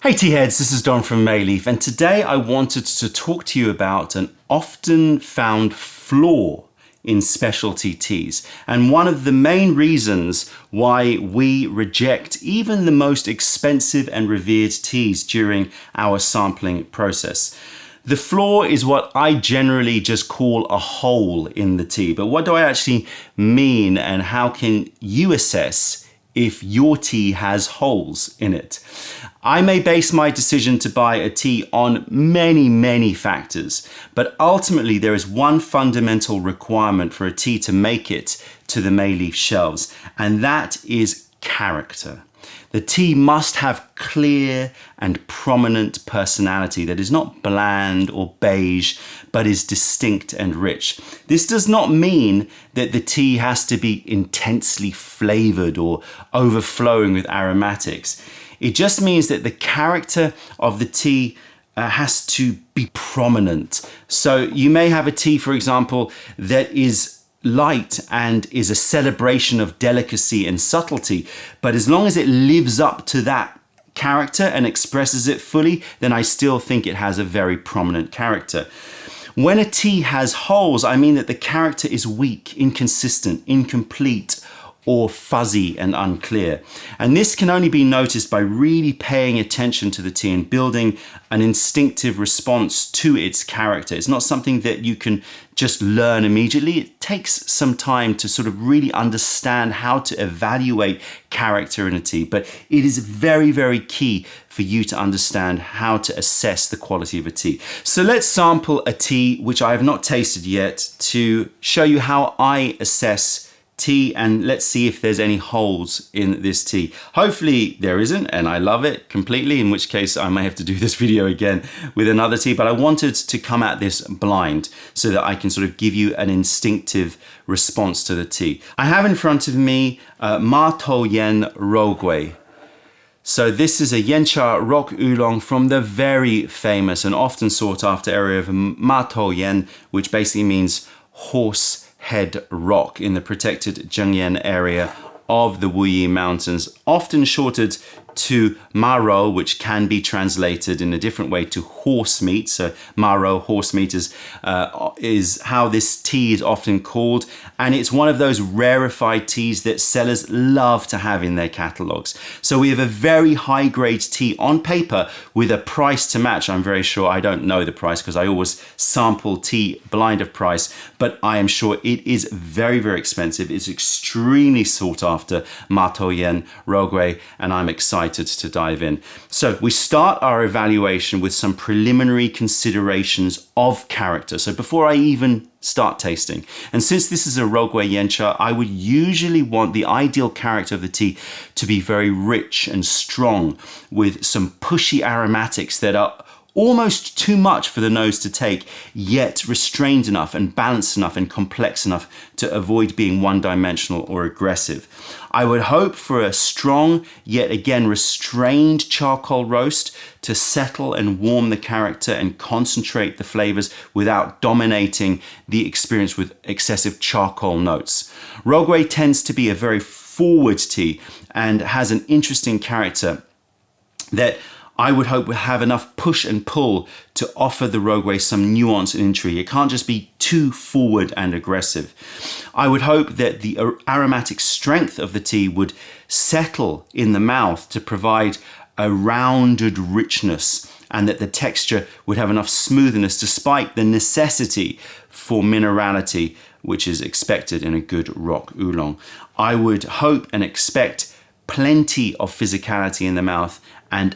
Hey tea heads, this is Don from Mayleaf, and today I wanted to talk to you about an often found flaw in specialty teas, and one of the main reasons why we reject even the most expensive and revered teas during our sampling process. The flaw is what I generally just call a hole in the tea, but what do I actually mean, and how can you assess if your tea has holes in it? I may base my decision to buy a tea on many factors, but ultimately there is one fundamental requirement for a tea to make it to the Mayleaf shelves, and that is character. The tea must have clear and prominent personality that is not bland or beige, but is distinct and rich. This does not mean that the tea has to be intensely flavored or overflowing with aromatics. It just means that the character of the tea has to be prominent. So you may have a tea, for example, that is light and is a celebration of delicacy and subtlety, but as long as it lives up to that character and expresses it fully, then I still think it has a very prominent character. When a tea has holes, I mean that the character is weak, inconsistent, incomplete, or fuzzy and unclear. And this can only be noticed by really paying attention to the tea and building an instinctive response to its character. It's not something that you can just learn immediately. It takes some time to sort of really understand how to evaluate character in a tea, but it is very key for you to understand how to assess the quality of a tea. So let's sample a tea which I have not tasted yet to show you how I assess tea, and let's see if there's any holes in this tea. Hopefully there isn't, and I love it completely, in which case I may have to do this video again with another tea, but I wanted to come at this blind so that I can sort of give you an instinctive response to the tea. I have in front of me Ma To Yen Rou Gui. So this is a Yancha rock oolong from the very famous and often sought after area of Ma To Yen, which basically means horse head rock in the protected Zhengyan area of the Rou Gui Mountains, often shortened to Maro, which can be translated in a different way to horse meat. So Maro, horse meat, is how this tea is often called, and it's one of those rarefied teas that sellers love to have in their catalogs. So we have a very high grade tea on paper with a price to match. I'm very sure, I don't know the price because I always sample tea blind of price, but I am sure it is very expensive. It's extremely sought after, Ma To Yen Rou Gui, and I'm excited to dive in. So we start our evaluation with some preliminary considerations of character. So before I even start tasting, and since this is a Rou Gui Yancha, I would usually want the ideal character of the tea to be very rich and strong, with some pushy aromatics that are almost too much for the nose to take, yet restrained enough and balanced enough and complex enough to avoid being one-dimensional or aggressive. I would hope for a strong, yet again restrained charcoal roast to settle and warm the character and concentrate the flavors without dominating the experience with excessive charcoal notes. Rou Gui tends to be a very forward tea and has an interesting character that I would hope will have enough push and pull to offer the Rou Gui some nuance and intrigue. It can't just be too forward and aggressive. I would hope that the aromatic strength of the tea would settle in the mouth to provide a rounded richness, and that the texture would have enough smoothness despite the necessity for minerality, which is expected in a good rock oolong. I would hope and expect plenty of physicality in the mouth, and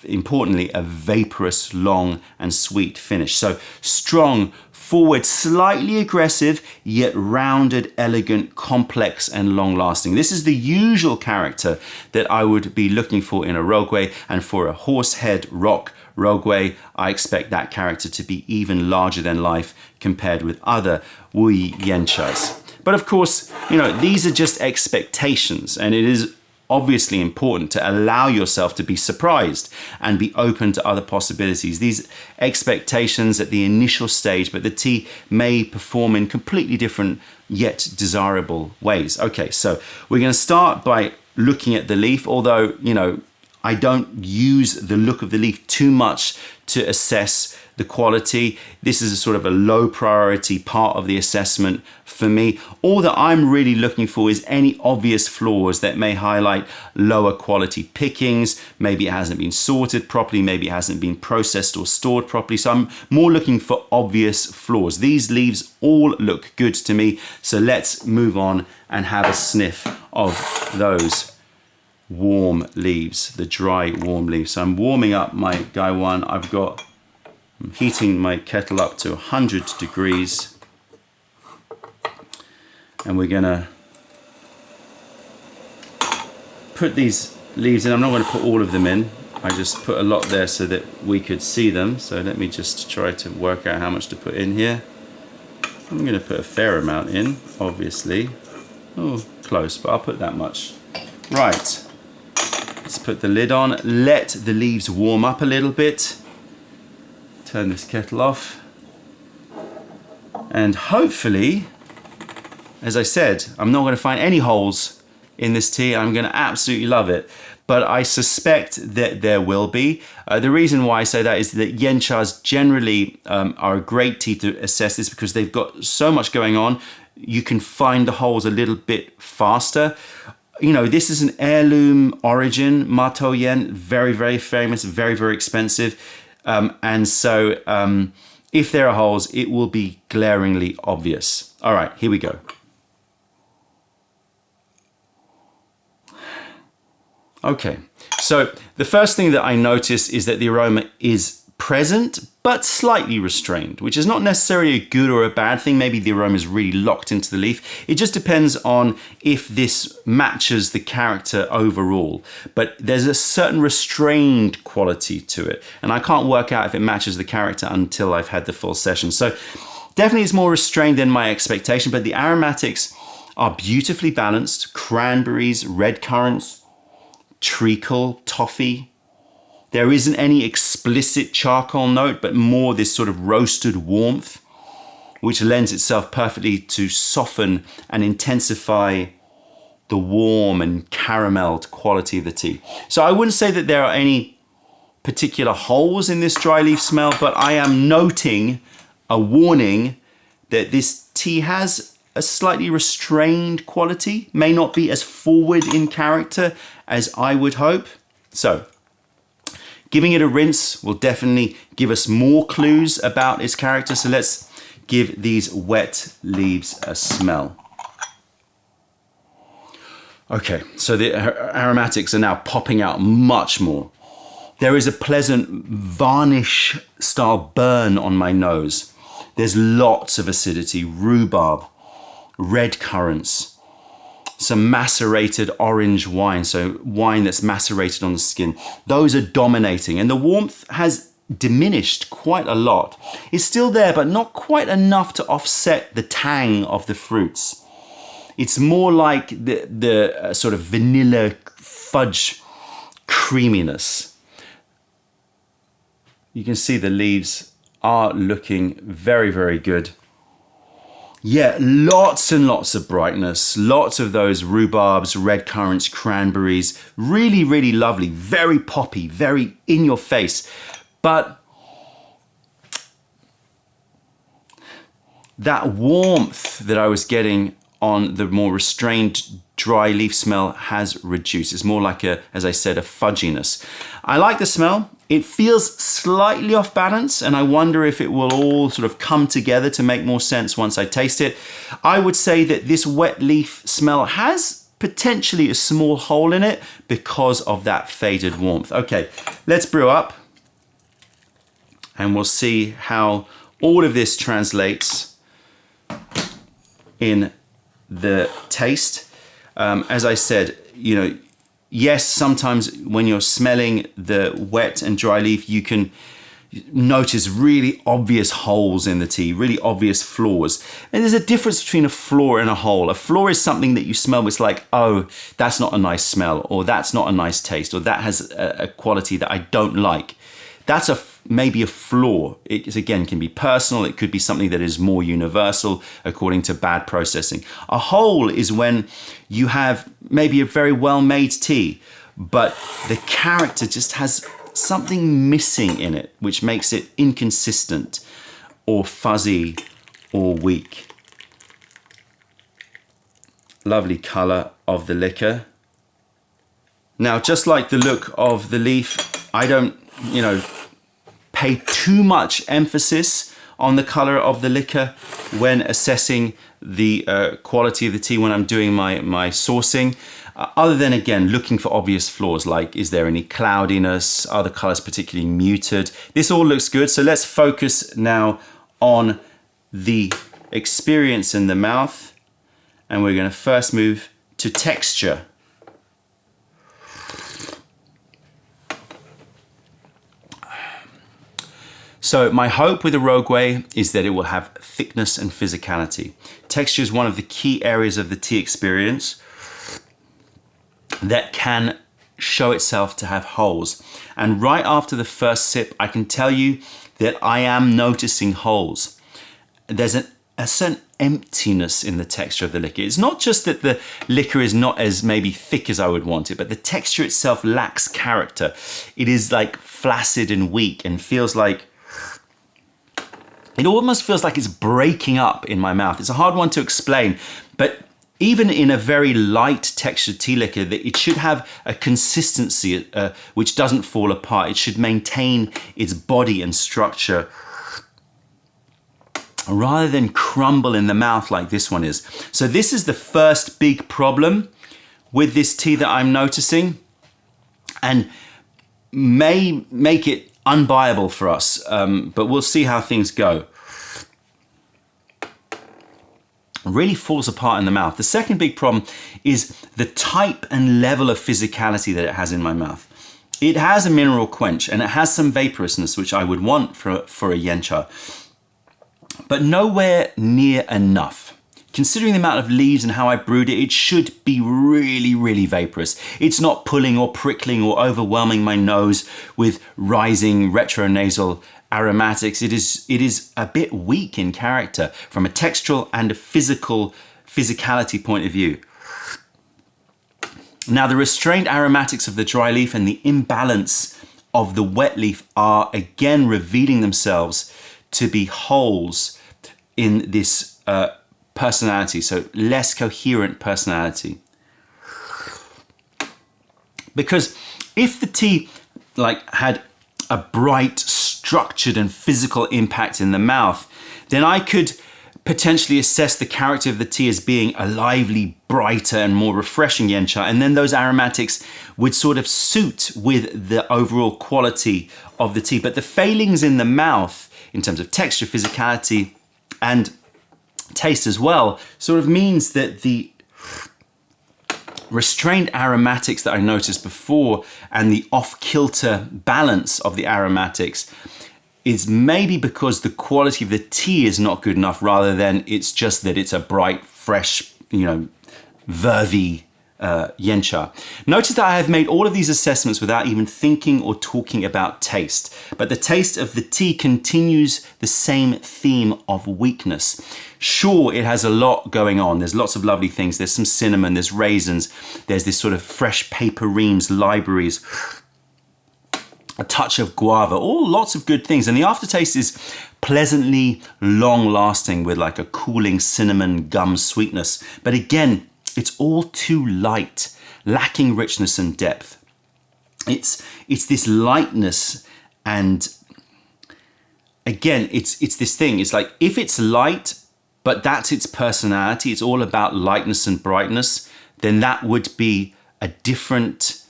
importantly, a vaporous, long and sweet finish. So strong, forward, slightly aggressive, yet rounded, elegant, complex and long lasting. This is the usual character that I would be looking for in a Rou Gui, and for a horsehead rock Rou Gui, I expect that character to be even larger than life compared with other Rou Gui Yanchas. But of course, these are just expectations, and it is obviously important to allow yourself to be surprised and be open to other possibilities. These expectations at the initial stage, but the tea may perform in completely different yet desirable ways. Okay, so we're going to start by looking at the leaf, although, I don't use the look of the leaf too much to assess the quality. This is a sort of a low priority part of the assessment for me. All that I'm really looking for is any obvious flaws that may highlight lower quality pickings. Maybe it hasn't been sorted properly, maybe it hasn't been processed or stored properly. So I'm more looking for obvious flaws. These leaves all look good to me. So let's move on and have a sniff of those warm leaves, the dry warm leaves. So I'm warming up my Guy 1. I'm heating my kettle up to 100 degrees, and we're gonna put these leaves in. I'm not going to put all of them in. I just put a lot there so that we could see them. So let me just try to work out how much to put in here. I'm going to put a fair amount in, obviously. Oh, close, but I'll put that much. Right, let's put the lid on. Let the leaves warm up a little bit. Turn this kettle off. And hopefully, as I said, I'm not going to find any holes in this tea. I'm going to absolutely love it. But I suspect that there will be. The reason why I say that is that Yanchas generally are a great tea to assess this because they've got so much going on. You can find the holes a little bit faster. You know, this is an heirloom origin, Ma Tou Yen, very, very famous, very, very expensive. And so if there are holes, it will be glaringly obvious. All right, here we go. Okay, so the first thing that I notice is that the aroma is present, but slightly restrained, which is not necessarily a good or a bad thing. Maybe the aroma is really locked into the leaf. It just depends on if this matches the character overall. But there's a certain restrained quality to it. And I can't work out if it matches the character until I've had the full session. So definitely it's more restrained than my expectation, but the aromatics are beautifully balanced. Cranberries, red currants, treacle, toffee. There isn't any explicit charcoal note, but more this sort of roasted warmth, which lends itself perfectly to soften and intensify the warm and caramelled quality of the tea. So I wouldn't say that there are any particular holes in this dry leaf smell, but I am noting a warning that this tea has a slightly restrained quality, may not be as forward in character as I would hope. So giving it a rinse will definitely give us more clues about its character. So let's give these wet leaves a smell. Okay, so the aromatics are now popping out much more. There is a pleasant varnish style burn on my nose. There's lots of acidity, rhubarb, red currants, some macerated orange wine, so wine that's macerated on the skin. Those are dominating, and the warmth has diminished quite a lot. It's still there, but not quite enough to offset the tang of the fruits. It's more like the sort of vanilla fudge creaminess. You can see the leaves are looking very, very good. Yeah, lots and lots of brightness, lots of those rhubarbs, red currants, cranberries, really, really lovely, very poppy, very in your face. But that warmth that I was getting on the more restrained dry leaf smell has reduced. It's more like a, as I said, a fudginess. I like the smell. It feels slightly off balance, and I wonder if it will all sort of come together to make more sense once I taste it. I would say that this wet leaf smell has potentially a small hole in it because of that faded warmth. Okay, let's brew up, and we'll see how all of this translates in the taste. As I said, you know, yes, sometimes when you're smelling the wet and dry leaf, you can notice really obvious holes in the tea, really obvious flaws. And there's a difference between a flaw and a hole. A flaw is something that you smell, it's like, oh, that's not a nice smell, or that's not a nice taste, or that has a quality that I don't like. That's maybe a flaw. It again can be personal. It could be something that is more universal according to bad processing. A hole is when you have maybe a very well-made tea, but the character just has something missing in it, which makes it inconsistent or fuzzy or weak. Lovely color of the liquor. Now, just like the look of the leaf, I don't, pay too much emphasis on the color of the liquor when assessing the quality of the tea when I'm doing my sourcing. Other than, again, looking for obvious flaws, like is there any cloudiness, are the colors particularly muted? This all looks good, so let's focus now on the experience in the mouth, and we're going to first move to texture. So my hope with the Rou Gui is that it will have thickness and physicality. Texture is one of the key areas of the tea experience that can show itself to have holes. And right after the first sip, I can tell you that I am noticing holes. There's a certain emptiness in the texture of the liquor. It's not just that the liquor is not as maybe thick as I would want it, but the texture itself lacks character. It is like flaccid and weak and feels like, it almost feels like it's breaking up in my mouth. It's a hard one to explain, but even in a very light textured tea liquor, it should have a consistency which doesn't fall apart. It should maintain its body and structure rather than crumble in the mouth like this one is. So this is the first big problem with this tea that I'm noticing, and may make it unbuyable for us, but we'll see how things go. Really falls apart in the mouth. The second big problem is the type and level of physicality that it has in my mouth. It has a mineral quench and it has some vaporousness, which I would want for a yencha, but nowhere near enough. Considering the amount of leaves and how I brewed it, it should be really, really vaporous. It's not pulling or prickling or overwhelming my nose with rising retronasal aromatics. It is a bit weak in character from a textural and a physicality point of view. Now, the restrained aromatics of the dry leaf and the imbalance of the wet leaf are again revealing themselves to be holes in this personality, so less coherent personality. Because if the tea had a bright, structured and physical impact in the mouth, then I could potentially assess the character of the tea as being a lively, brighter and more refreshing yencha, and then those aromatics would sort of suit with the overall quality of the tea. But the failings in the mouth in terms of texture, physicality and taste as well sort of means that the restrained aromatics that I noticed before and the off-kilter balance of the aromatics is maybe because the quality of the tea is not good enough, rather than it's just that it's a bright, fresh, vervy yencha. Notice that I have made all of these assessments without even thinking or talking about taste, but the taste of the tea continues the same theme of weakness. Sure, it has a lot going on. There's lots of lovely things. There's some cinnamon, there's raisins, there's this sort of fresh paper reams, libraries, a touch of guava, all lots of good things. And the aftertaste is pleasantly long lasting with like a cooling cinnamon gum sweetness. But again, it's all too light, lacking richness and depth. It's this lightness, and again, it's this thing. It's like, if it's light, but that's its personality, it's all about lightness and brightness, then that would be a different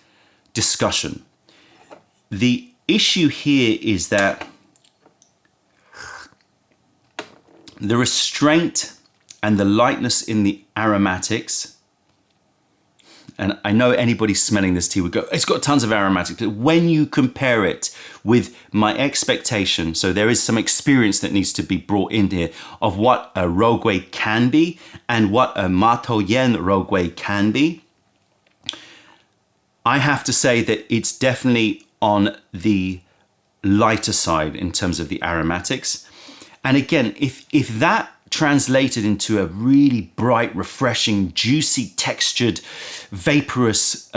discussion. The issue here is that the restraint and the lightness in the aromatics, and I know anybody smelling this tea would go, it's got tons of aromatics, but when you compare it with my expectation, so there is some experience that needs to be brought in here of what a Rou Gui can be and what a Ma Tou Yen Rou Gui can be, I have to say that it's definitely on the lighter side in terms of the aromatics. And again, if that translated into a really bright, refreshing, juicy, textured, vaporous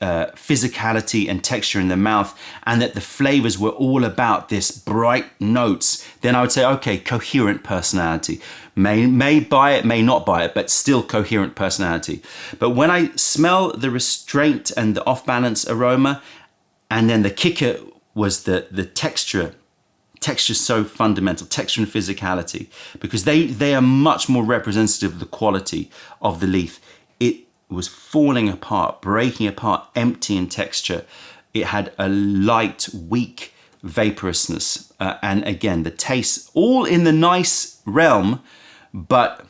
physicality and texture in the mouth, and that the flavors were all about this bright notes, then I would say, okay, coherent personality. May buy it, may not buy it, but still coherent personality. But when I smell the restraint and the off-balance aroma, and then the kicker was the texture. Texture is so fundamental, texture and physicality, because they are much more representative of the quality of the leaf. It was falling apart, breaking apart, empty in texture. It had a light, weak vaporousness. And again, the taste, all in the nice realm, but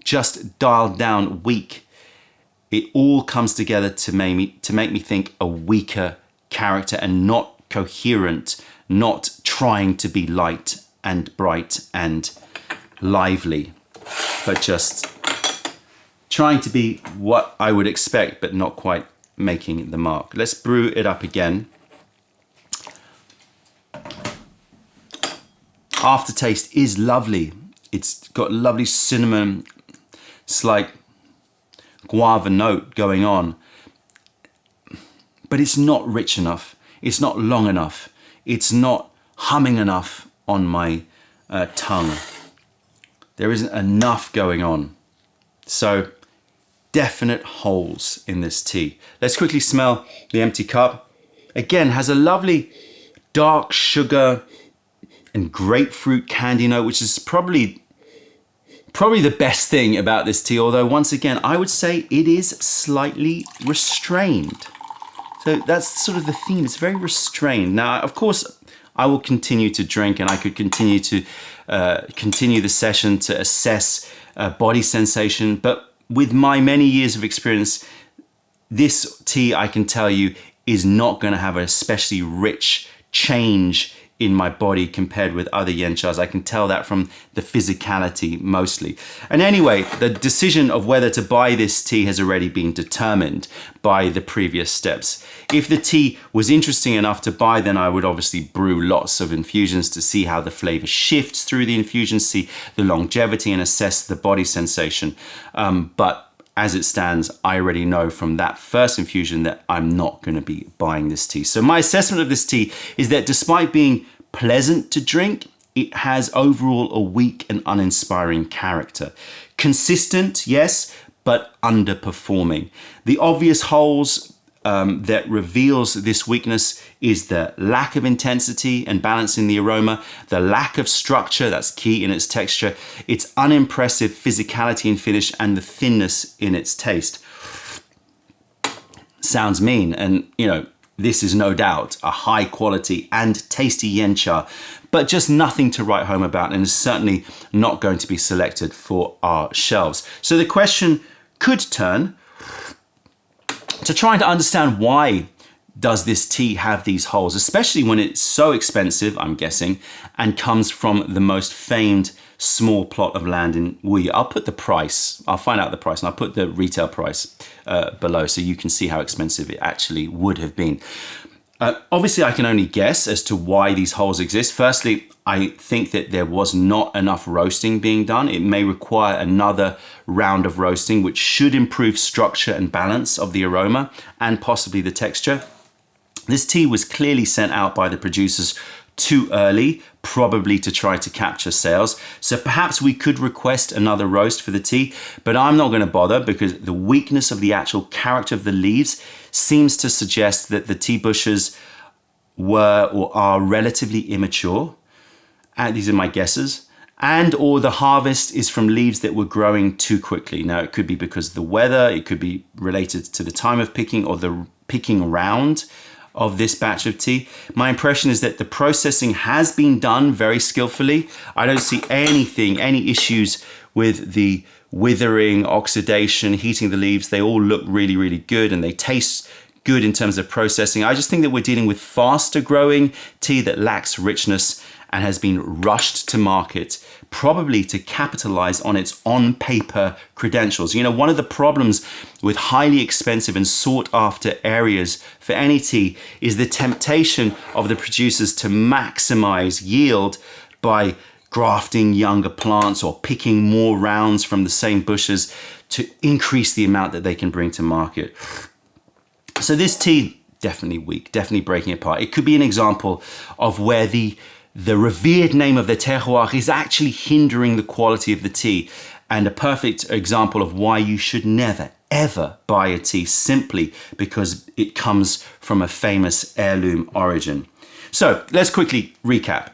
just dialed down, weak. It all comes together to make me think a weaker character and not coherent, not trying to be light and bright and lively, but just trying to be what I would expect, but not quite making the mark. Let's brew it up again. Aftertaste is lovely. It's got lovely cinnamon, slight guava note going on, but it's not rich enough. It's not long enough. It's not humming enough on my tongue. There isn't enough going on. So definite holes in this tea. Let's quickly smell the empty cup. Again, has a lovely dark sugar and grapefruit candy note, which is probably the best thing about this tea. Although once again, I would say it is slightly restrained. So that's sort of the theme. It's very restrained. Now, of course, I will continue to drink, and I could continue to continue the session to assess body sensation. But with my many years of experience, this tea, I can tell you, is not going to have an especially rich change in my body compared with other yenchas. I can tell that from the physicality mostly. And anyway, the decision of whether to buy this tea has already been determined by the previous steps. If the tea was interesting enough to buy, then I would obviously brew lots of infusions to see how the flavor shifts through the infusion, see the longevity and assess the body sensation. But as it stands, I already know from that first infusion that I'm not going to be buying this tea. So my assessment of this tea is that despite being pleasant to drink, it has overall a weak and uninspiring character. Consistent, yes, but underperforming. The obvious holes that reveals this weakness is the lack of intensity and balance in the aroma, the lack of structure, that's key in its texture, its unimpressive physicality and finish, and the thinness in its taste. Sounds mean, and you know, this is no doubt a high quality and tasty yencha, but just nothing to write home about, and is certainly not going to be selected for our shelves. So the question could turn to trying to understand why does this tea have these holes, especially when it's so expensive, I'm guessing, and comes from the most famed small plot of land in Rou Gui. I'll put the price, I'll find out the price, and I'll put the retail price below so you can see how expensive it actually would have been. Obviously, I can only guess as to why these holes exist. Firstly, I think that there was not enough roasting being done. It may require another round of roasting, which should improve structure and balance of the aroma and possibly the texture. This tea was clearly sent out by the producers too early, probably to try to capture sales. So perhaps we could request another roast for the tea, but I'm not going to bother because the weakness of the actual character of the leaves seems to suggest that the tea bushes were or are relatively immature. And these are my guesses. And or the harvest is from leaves that were growing too quickly. Now, it could be because of the weather, it could be related to the time of picking or the picking round of this batch of tea. My impression is that the processing has been done very skillfully. I don't see any issues with the withering, oxidation, heating the leaves. They all look really, really good and they taste good in terms of processing. I just think that we're dealing with faster growing tea that lacks richness and has been rushed to market, probably to capitalize on its on-paper credentials. You know, one of the problems with highly expensive and sought-after areas for any tea is the temptation of the producers to maximize yield by grafting younger plants or picking more rounds from the same bushes to increase the amount that they can bring to market. So this tea, definitely weak, definitely breaking apart. It could be an example of where the revered name of the terroir is actually hindering the quality of the tea, and a perfect example of why you should never, ever buy a tea simply because it comes from a famous heirloom origin. So let's quickly recap.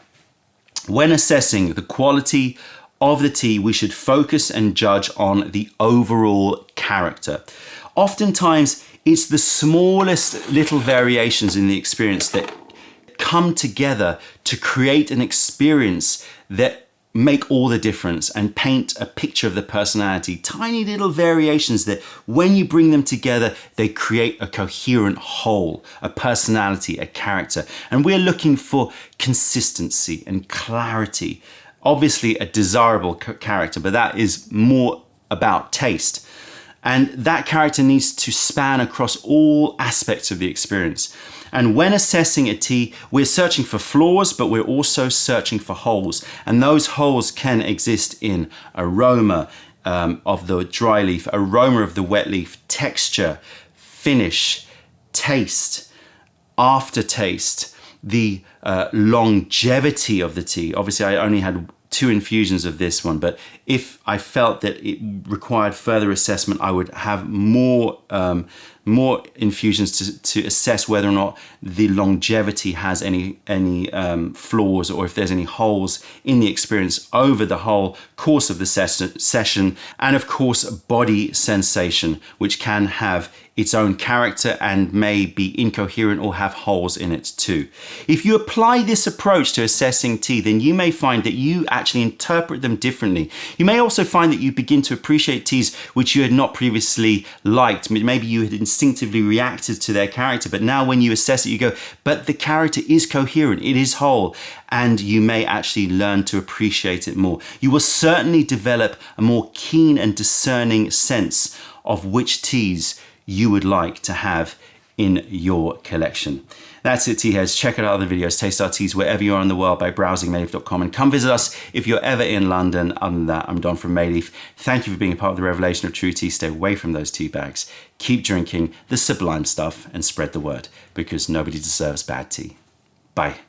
When assessing the quality of the tea, we should focus and judge on the overall character. Oftentimes, it's the smallest little variations in the experience that come together to create an experience that make all the difference and paint a picture of the personality. Tiny little variations that when you bring them together, they create a coherent whole, a personality, a character. And we're looking for consistency and clarity. Obviously a desirable character, but that is more about taste. And that character needs to span across all aspects of the experience. And when assessing a tea, we're searching for flaws, but we're also searching for holes. And those holes can exist in aroma of the dry leaf, aroma of the wet leaf, texture, finish, taste, aftertaste, the longevity of the tea. Obviously, I only had 2 infusions of this one, but if I felt that it required further assessment, I would have more infusions to assess whether or not the longevity has any flaws, or if there's any holes in the experience over the whole course of the session. And of course, body sensation, which can have its own character and may be incoherent or have holes in it too. If you apply this approach to assessing tea, then you may find that you actually interpret them differently. You may also find that you begin to appreciate teas which you had not previously liked. Maybe you had instinctively reacted to their character, but now when you assess it, you go, but the character is coherent, it is whole, and you may actually learn to appreciate it more. You will certainly develop a more keen and discerning sense of which teas you would like to have in your collection. That's it, tea heads. Check out our other videos, taste our teas wherever you are in the world by browsing mayleaf.com, and come visit us if you're ever in London. Other than that, I'm Don from Mayleaf. Thank you for being a part of the revelation of true tea. Stay away from those tea bags. Keep drinking the sublime stuff and spread the word, because nobody deserves bad tea. Bye.